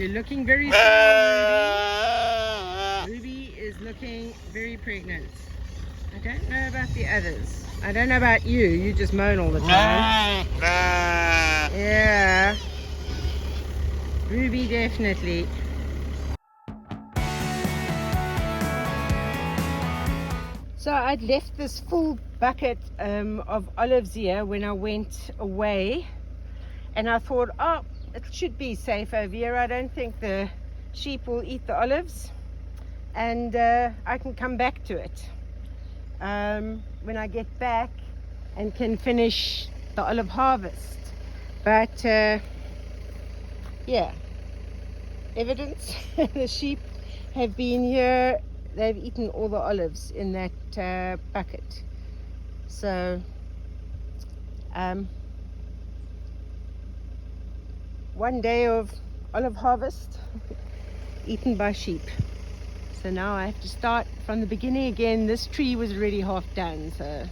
You're looking very small, Ruby. Ruby is looking very pregnant. I don't know about the others. I don't know about you. You just moan all the time. Yeah. Ruby definitely. So I'd left this full bucket of olives here when I went away, and I thought, oh, it should be safe over here. I don't think the sheep will eat the olives, and I can come back to it when I get back and can finish the olive harvest. But yeah, evidence. The sheep have been here. They've eaten all the olives in that bucket. So one day of olive harvest eaten by sheep. So now I have to start from the beginning again. This tree was already half done, so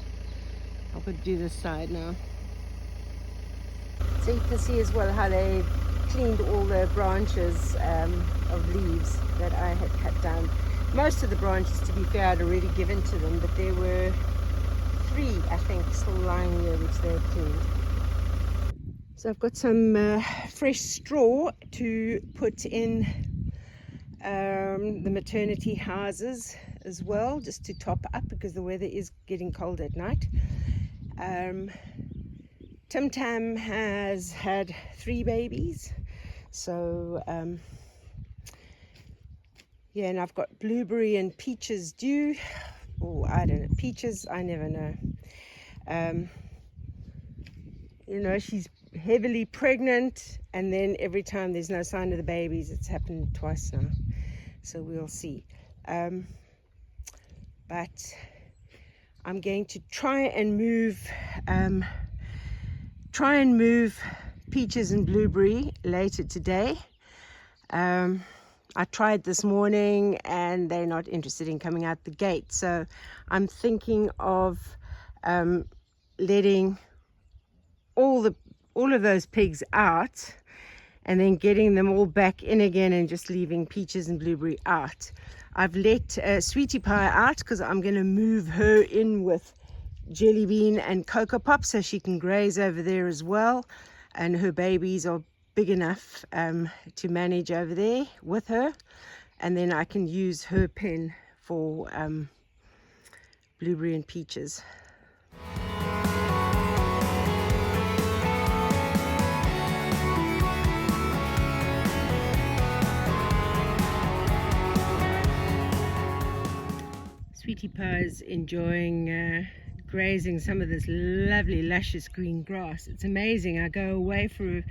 I've got to do this side now. So you can see as well how they cleaned all the branches of leaves that I had cut down. Most of the branches, to be fair, I'd already given to them, but there were 3, I think, still lying here, which they had cleaned. So I've got some fresh straw to put in the maternity houses as well, just to top up, because the weather is getting cold at night. Tim Tam has had 3 babies, so yeah, and I've got blueberry and peaches due. Oh, I don't know, peaches, I never know. You know, she's heavily pregnant, and then every time there's no sign of the babies. It's happened twice now, so we'll see. But I'm going to try and move peaches and blueberry later today. I tried this morning and they're not interested in coming out the gate, so I'm thinking of letting all of those pigs out and then getting them all back in again and just leaving peaches and blueberry out. I've let Sweetie Pie out because I'm going to move her in with Jelly Bean and Cocoa Pop so she can graze over there as well, and her babies are big enough to manage over there with her, and then I can use her pen for blueberry and peaches. Sweetie Pie's enjoying grazing some of this lovely luscious green grass. It's amazing. I go away for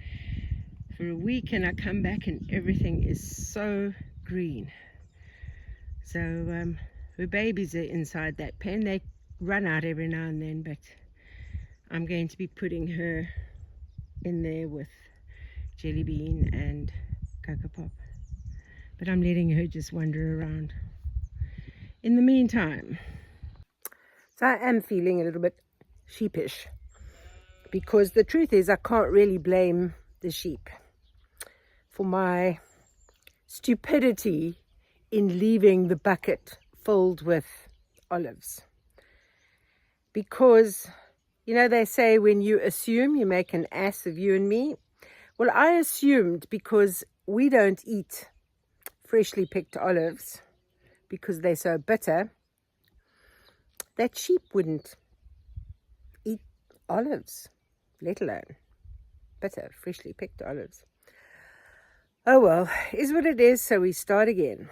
a week and I come back and everything is so green. So her babies are inside that pen. They run out every now and then, but I'm going to be putting her in there with Jelly Bean and Cocoa Pop. But I'm letting her just wander around. In the meantime, so I am feeling a little bit sheepish, because the truth is I can't really blame the sheep for my stupidity in leaving the bucket filled with olives. Because, you know, they say when you assume, you make an ass of you and me. Well, I assumed because we don't eat freshly picked olives because they're so bitter, that sheep wouldn't eat olives, let alone bitter, freshly picked olives. Oh well, is what it is, so we start again.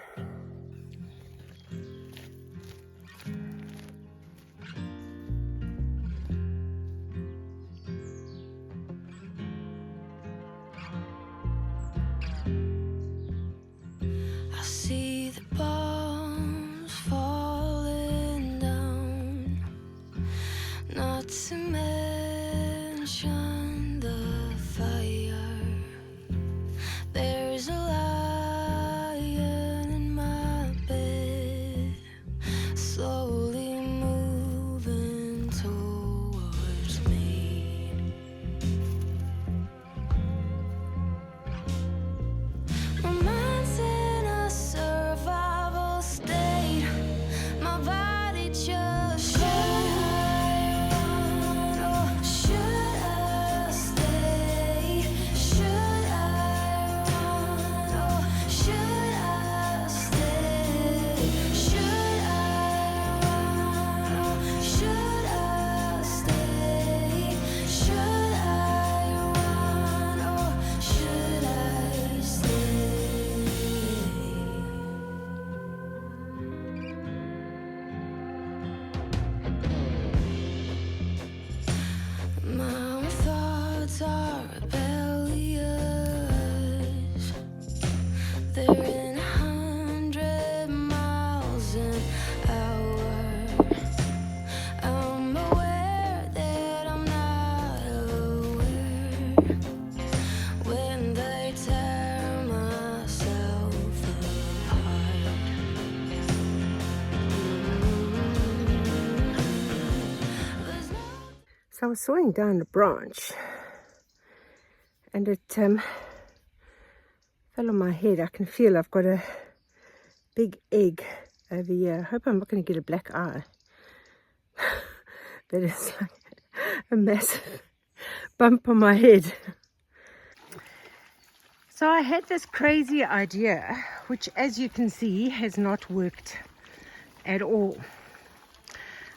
I see the bombs falling down, not to mention the fire. There's a lion in my They're in 100 miles an hour. I'm aware that I'm not aware when they tear myself apart. So I was sawing down a branch and it fell on my head. I can feel I've got a big egg over here. I hope I'm not going to get a black eye. That is like a massive bump on my head. So I had this crazy idea, which as you can see has not worked at all.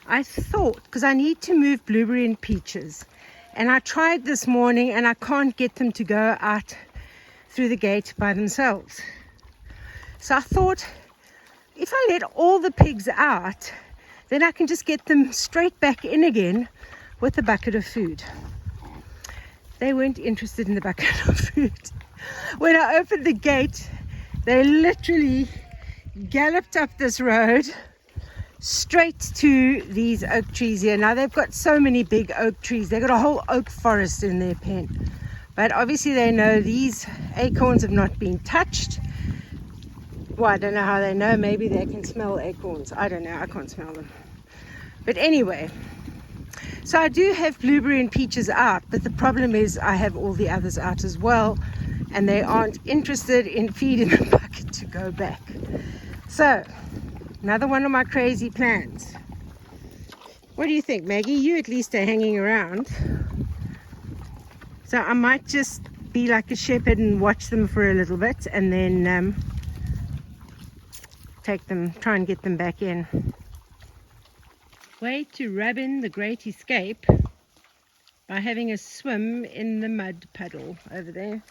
I thought, because I need to move blueberry and peaches, and I tried this morning and I can't get them to go out through the gate by themselves. So I thought, if I let all the pigs out, then I can just get them straight back in again with a bucket of food. They weren't interested in the bucket of food. When I opened the gate, they literally galloped up this road straight to these oak trees here. Now they've got so many big oak trees. They've got a whole oak forest in their pen. But obviously they know these acorns have not been touched. Well, I don't know how they know. Maybe they can smell acorns. I don't know. I can't smell them. But anyway, so I do have blueberry and peaches out, but the problem is I have all the others out as well, and they aren't interested in feeding the bucket to go back. So another one of my crazy plans. What do you think, Maggie? You at least are hanging around. So I might just be like a shepherd and watch them for a little bit and then take them, try and get them back in. Way to rub in the great escape by having a swim in the mud puddle over there.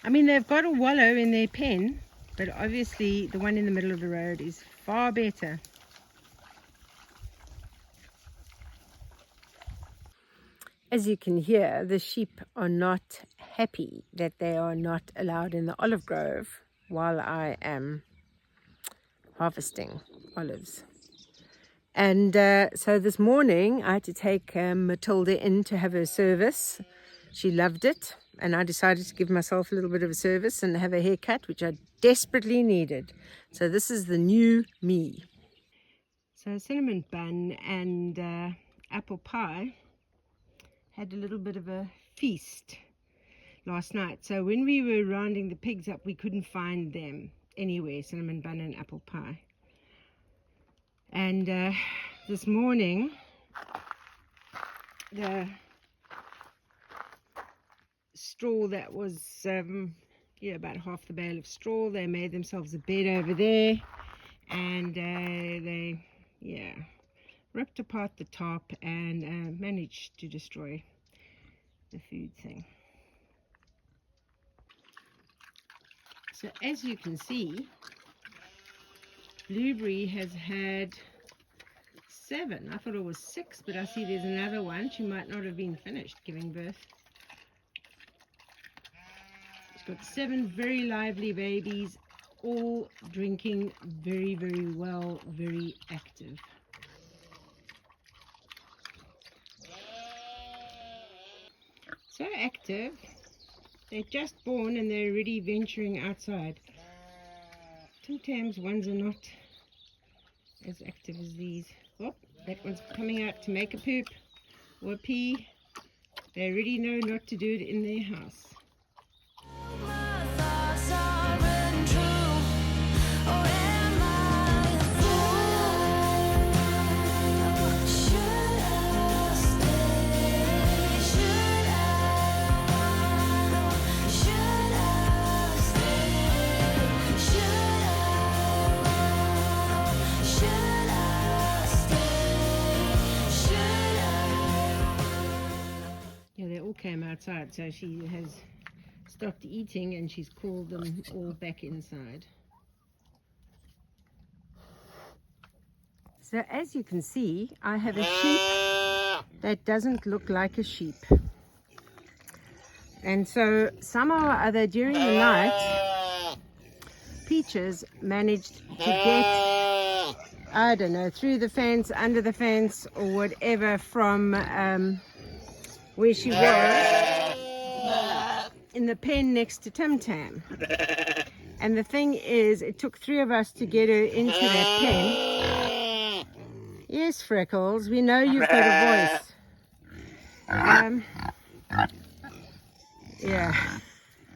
I mean, they've got a wallow in their pen, but obviously the one in the middle of the road is far better. As you can hear, the sheep are not happy that they are not allowed in the olive grove while I am harvesting olives. And so this morning I had to take Matilda in to have her service. She loved it, and I decided to give myself a little bit of a service and have a haircut, which I desperately needed. So this is the new me. So cinnamon bun and apple pie had a little bit of a feast last night. So when we were rounding the pigs up, we couldn't find them anywhere, cinnamon bun and apple pie. And this morning, the straw that was, about half the bale of straw, they made themselves a bed over there, and they ripped apart the top and managed to destroy the food thing. So as you can see, Blueberry has had 7. I thought it was 6, but I see there's another one. She might not have been finished giving birth. She's got 7 very lively babies, all drinking very, very well, very active. So active, they're just born and they're already venturing outside. Sometimes ones are not as active as these. Oh, that one's coming out to make a poop or a pee. They already know not to do it in their house. Came outside, so she has stopped eating and she's called them all back inside. So as you can see, I have a sheep that doesn't look like a sheep, and so somehow or other during the night Peaches managed to get, I don't know, through the fence, under the fence, or whatever, from where she was in the pen next to Tim Tam. And the thing is, it took 3 of us to get her into that pen. Yes, Freckles, we know you've got a voice. Yeah.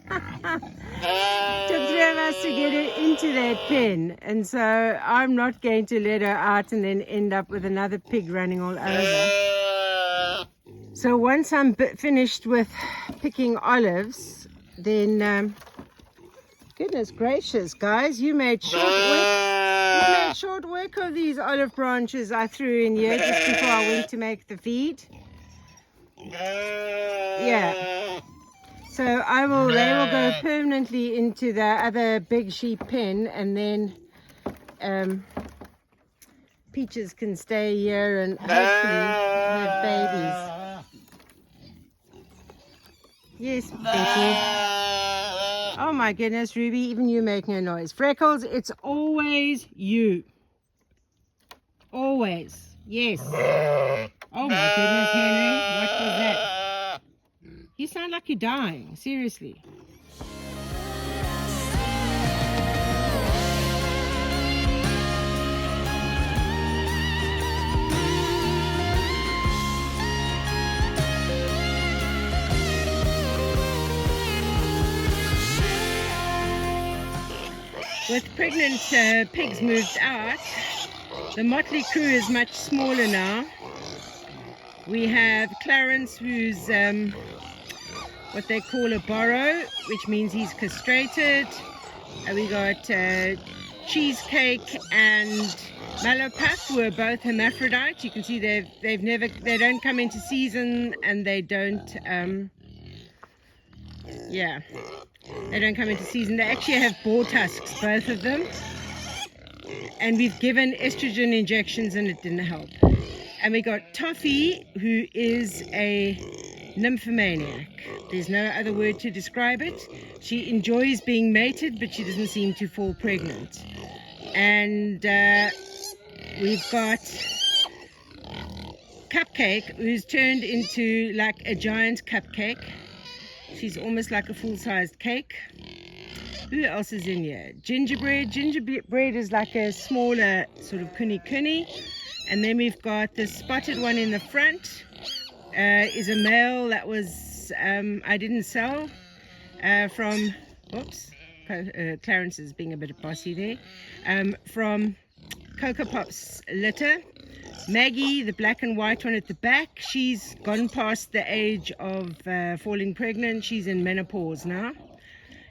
Took 3 of us to get her into that pen, and so I'm not going to let her out and then end up with another pig running all over. So once I'm finished with picking olives, then goodness gracious, guys, you made short work of these olive branches I threw in here just before I went to make the feed. Yeah. So they will go permanently into the other big sheep pen, and then Peaches can stay here and hopefully have babies. Yes, Betty. Oh my goodness, Ruby, even you making a noise. Freckles, it's always you. Always. Yes. Oh my goodness, Henry, what was that? You sound like you're dying, seriously. With pregnant pigs moved out, the motley crew is much smaller now. We have Clarence, who's what they call a borrow, which means he's castrated. We got Cheesecake and Mallow Puff, who are both hermaphrodite. You can see they don't come into season, and they don't they don't come into season. They actually have boar tusks, both of them, and we've given estrogen injections and it didn't help. And we got Toffee, who is a nymphomaniac. There's no other word to describe it. She enjoys being mated, but she doesn't seem to fall pregnant. And we've got Cupcake, who's turned into like a giant cupcake. She's almost like a full-sized cake. Who else is in here? Gingerbread. Gingerbread is like a smaller sort of kuni. And then we've got the spotted one in the front. Is a male that was I didn't sell from Clarence is being a bit bossy there, from Cocoa Pop's litter. Maggie, the black and white one at the back, she's gone past the age of falling pregnant. She's in menopause now.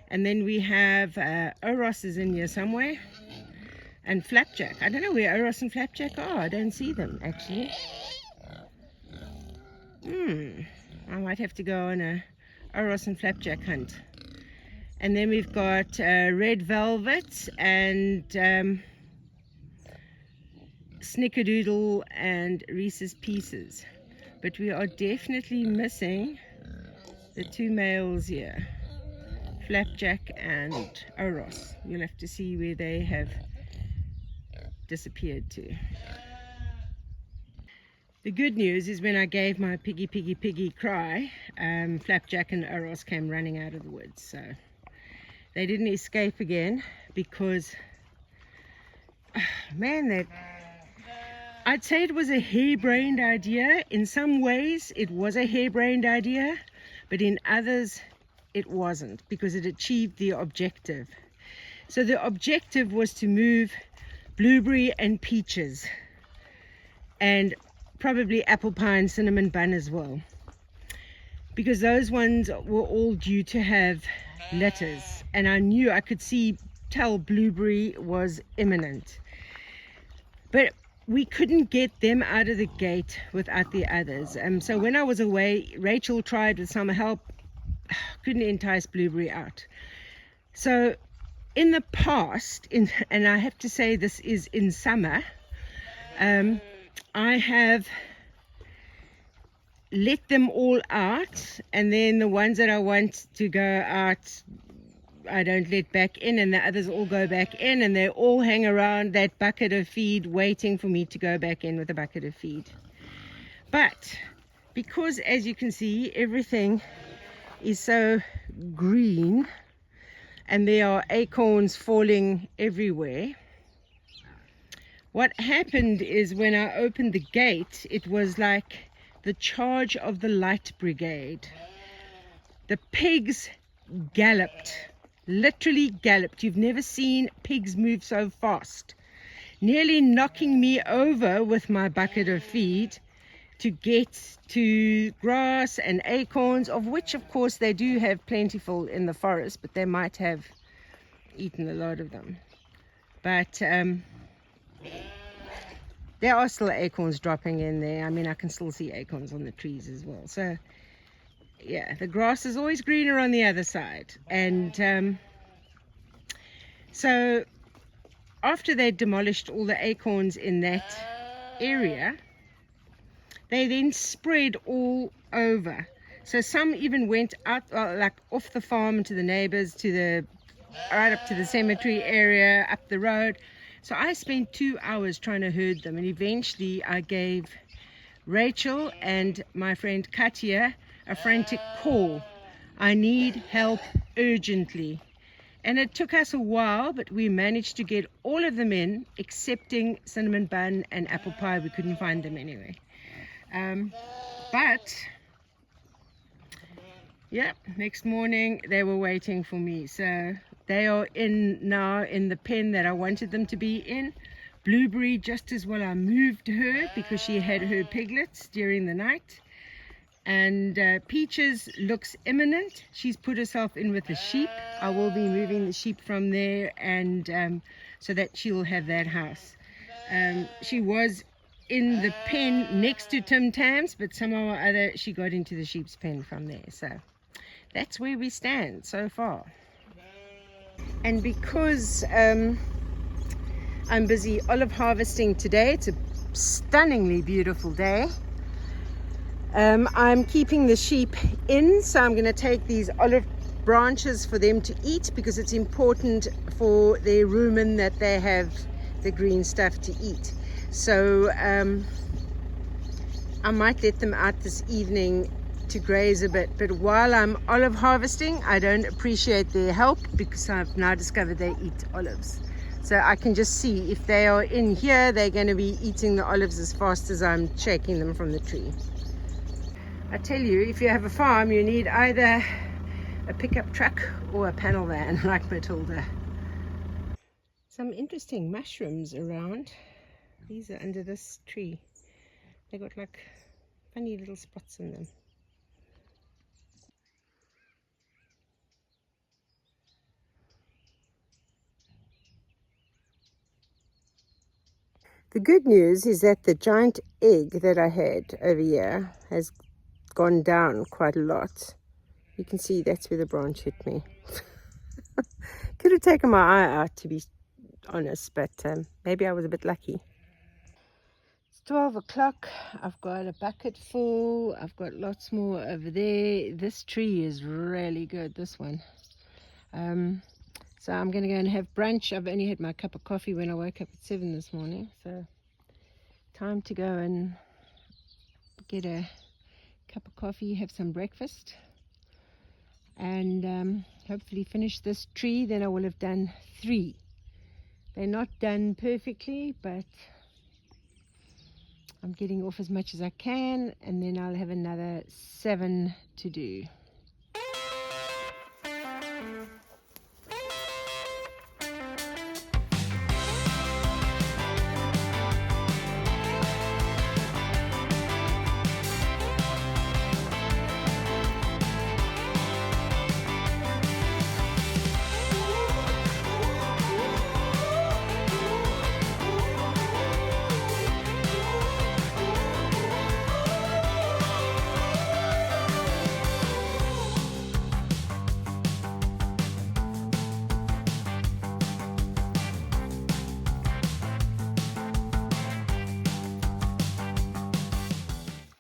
And then we have Oros is in here somewhere, and Flapjack. I don't know where Oros and Flapjack are. I don't see them actually. I might have to go on a Oros and Flapjack hunt. And then we've got Red Velvet and Snickerdoodle and Reese's Pieces. But we are definitely missing the 2 males here, Flapjack and Oros. You'll have to see where they have disappeared to. The good news is when I gave my piggy cry, Flapjack and Oros came running out of the woods. So they didn't escape again because, man, I'd say it was a harebrained idea. In some ways it was a harebrained idea, but in others it wasn't, because it achieved the objective. So the objective was to move Blueberry and Peaches, and probably apple pie and cinnamon bun as well, because those ones were all due to have litters, and I could tell Blueberry was imminent. But we couldn't get them out of the gate without the others. So when I was away, Rachel tried with some help, couldn't entice Blueberry out. So in the past, and I have to say this is in summer, I have let them all out, and then the ones that I want to go out I don't let back in, and the others all go back in, and they all hang around that bucket of feed waiting for me to go back in with a bucket of feed. But because, as you can see, everything is so green and there are acorns falling everywhere, what happened is when I opened the gate, it was like the charge of the light brigade. The pigs galloped, literally galloped. You've never seen pigs move so fast, nearly knocking me over with my bucket of feed to get to grass and acorns, of which of course they do have plentiful in the forest, but they might have eaten a lot of them. But there are still acorns dropping in there. I mean, I can still see acorns on the trees as well. So yeah, the grass is always greener on the other side. And so after they demolished all the acorns in that area, they then spread all over. So some even went out, like off the farm to the neighbors, to the right up to the cemetery area, up the road. So I spent 2 hours trying to herd them, and eventually I gave Rachel and my friend Katia a frantic call. I need help urgently. And it took us a while, but we managed to get all of them in, excepting cinnamon bun and apple pie. We couldn't find them anyway. But yeah, next morning they were waiting for me. So they are in now in the pen that I wanted them to be in. Blueberry, just as well, I moved her because she had her piglets during the night. And Peaches looks imminent. She's put herself in with the sheep. I will be moving the sheep from there, and so that she will have that house. She was in the pen next to Tim Tam's, but somehow or other she got into the sheep's pen from there. So that's where we stand so far. And because I'm busy olive harvesting today, it's a stunningly beautiful day. I'm keeping the sheep in, so I'm going to take these olive branches for them to eat, because it's important for their rumen that they have the green stuff to eat. So I might let them out this evening to graze a bit, but while I'm olive harvesting, I don't appreciate their help, because I've now discovered they eat olives. So I can just see if they are in here, they're going to be eating the olives as fast as I'm shaking them from the tree. I tell you, if you have a farm, you need either a pickup truck or a panel van like Matilda. Some interesting mushrooms around. These are under this tree. They got like funny little spots in them. The good news is that the giant egg that I had over here has gone down quite a lot. You can see that's where the branch hit me. Could have taken my eye out, to be honest, but maybe I was a bit lucky. It's 12 o'clock. I've got a bucket full. I've got lots more over there. This tree is really good, this one. So I'm going to go and have brunch. I've only had my cup of coffee when I woke up at 7 this morning. So time to go and get a cup of coffee, have some breakfast, and hopefully finish this tree. Then I will have done 3. They're not done perfectly, but I'm getting off as much as I can, and then I'll have another 7 to do.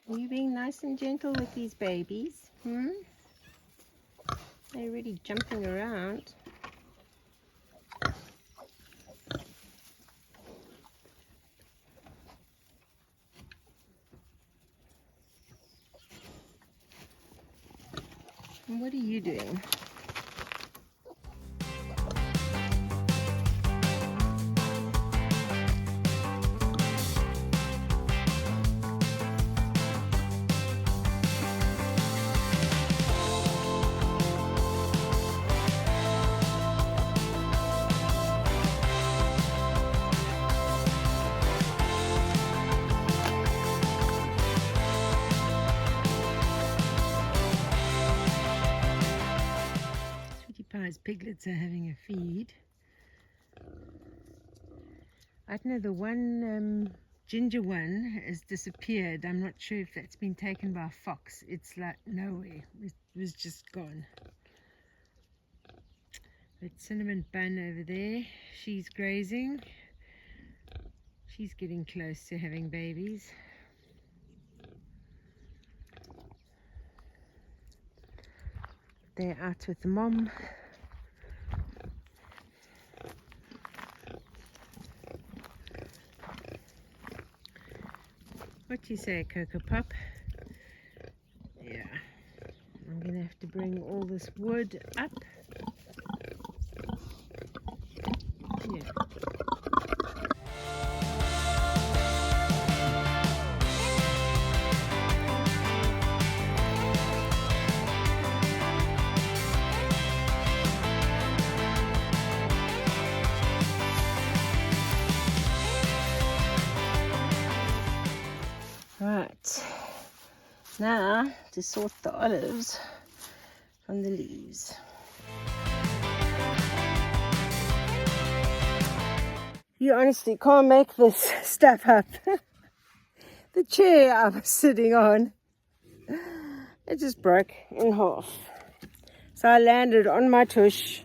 Are you being nice and gentle with these babies? They're really jumping around. And what are you doing? Pie's piglets are having a feed. I don't know, the one ginger one has disappeared. I'm not sure if that's been taken by a fox. It's like nowhere. It was just gone. But Cinnamon Bun over there, she's grazing. She's getting close to having babies. They're out with the mom. What do you say, Cocoa Pop? Yeah. I'm going to have to bring all this wood up. Yeah. Right, now to sort the olives from the leaves. You honestly can't make this stuff up. The chair I was sitting on, it just broke in half. So I landed on my tush,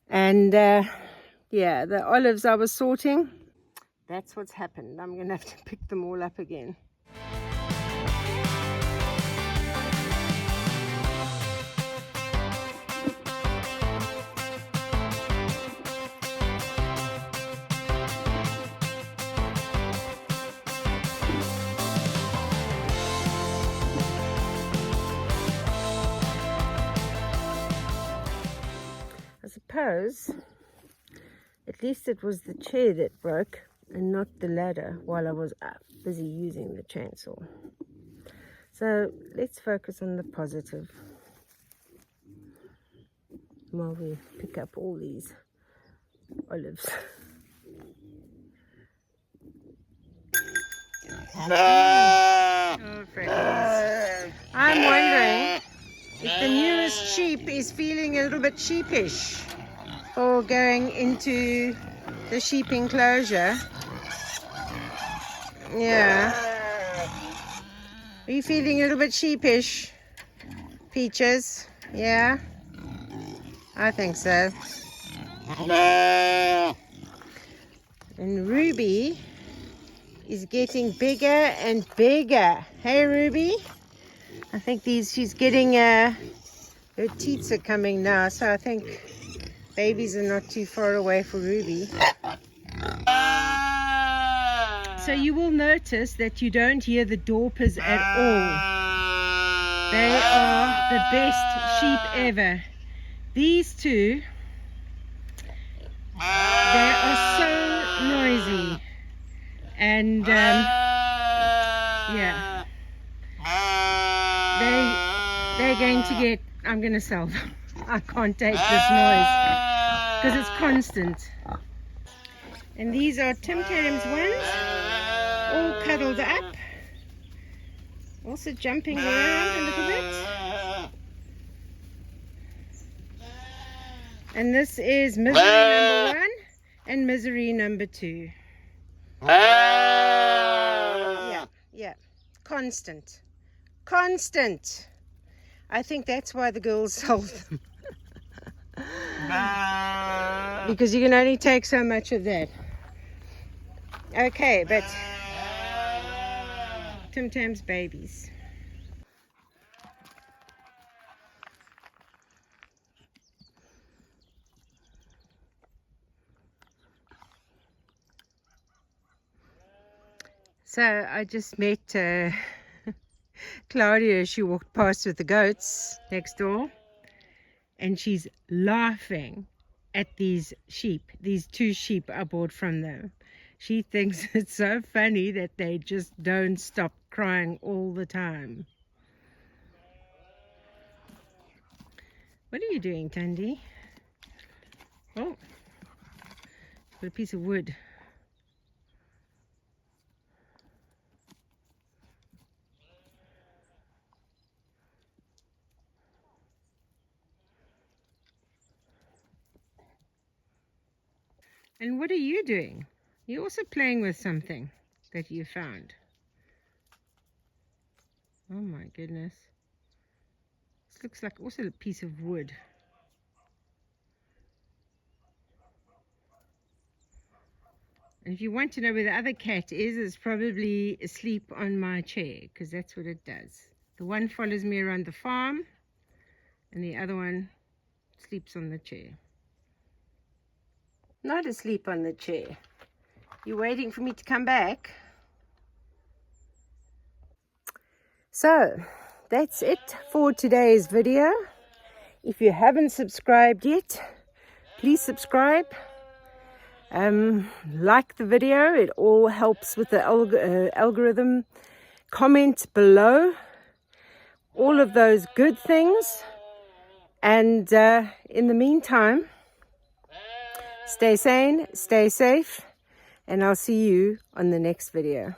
and yeah, the olives I was sorting, that's what's happened. I'm going to have to pick them all up again. I suppose at least it was the chair that broke and not the ladder while I was up busy using the chainsaw. So let's focus on the positive while we pick up all these olives. Oh, Freddy's. I'm wondering if the newest sheep is feeling a little bit sheepish for going into the sheep enclosure. Yeah. Are you feeling a little bit sheepish, Peaches? Yeah? I think so. And Ruby is getting bigger and bigger. Hey, Ruby? I think she's getting, her teats are coming now, so I think babies are not too far away for Ruby. So you will notice that you don't hear the dorpers at all. They are the best sheep ever. These two, they are so noisy. And yeah, they're going to get, I'm going to sell them. I can't take this noise because it's constant. And these are Tim Tam's ones, all cuddled up, also jumping around a little bit. And this is misery number 1 and misery number 2. Yeah, constant. I think that's why the girls sold them. Because you can only take so much of that. Okay, but Tim Tam's babies. So I just met Claudia, she walked past with the goats next door, and she's laughing at these sheep, these 2 sheep I bought from them. She thinks it's so funny that they just don't stop crying all the time. What are you doing, Tandy? Oh, got a piece of wood. And what are you doing? You're also playing with something that you found. Oh my goodness. This looks like also a piece of wood. And if you want to know where the other cat is, it's probably asleep on my chair, because that's what it does. The one follows me around the farm, and the other one sleeps on the chair. Not asleep on the chair. You're waiting for me to come back? So, that's it for today's video. If you haven't subscribed yet, please subscribe. Like the video, it all helps with the algorithm. Comment below all of those good things. And in the meantime, stay sane, stay safe, and I'll see you on the next video.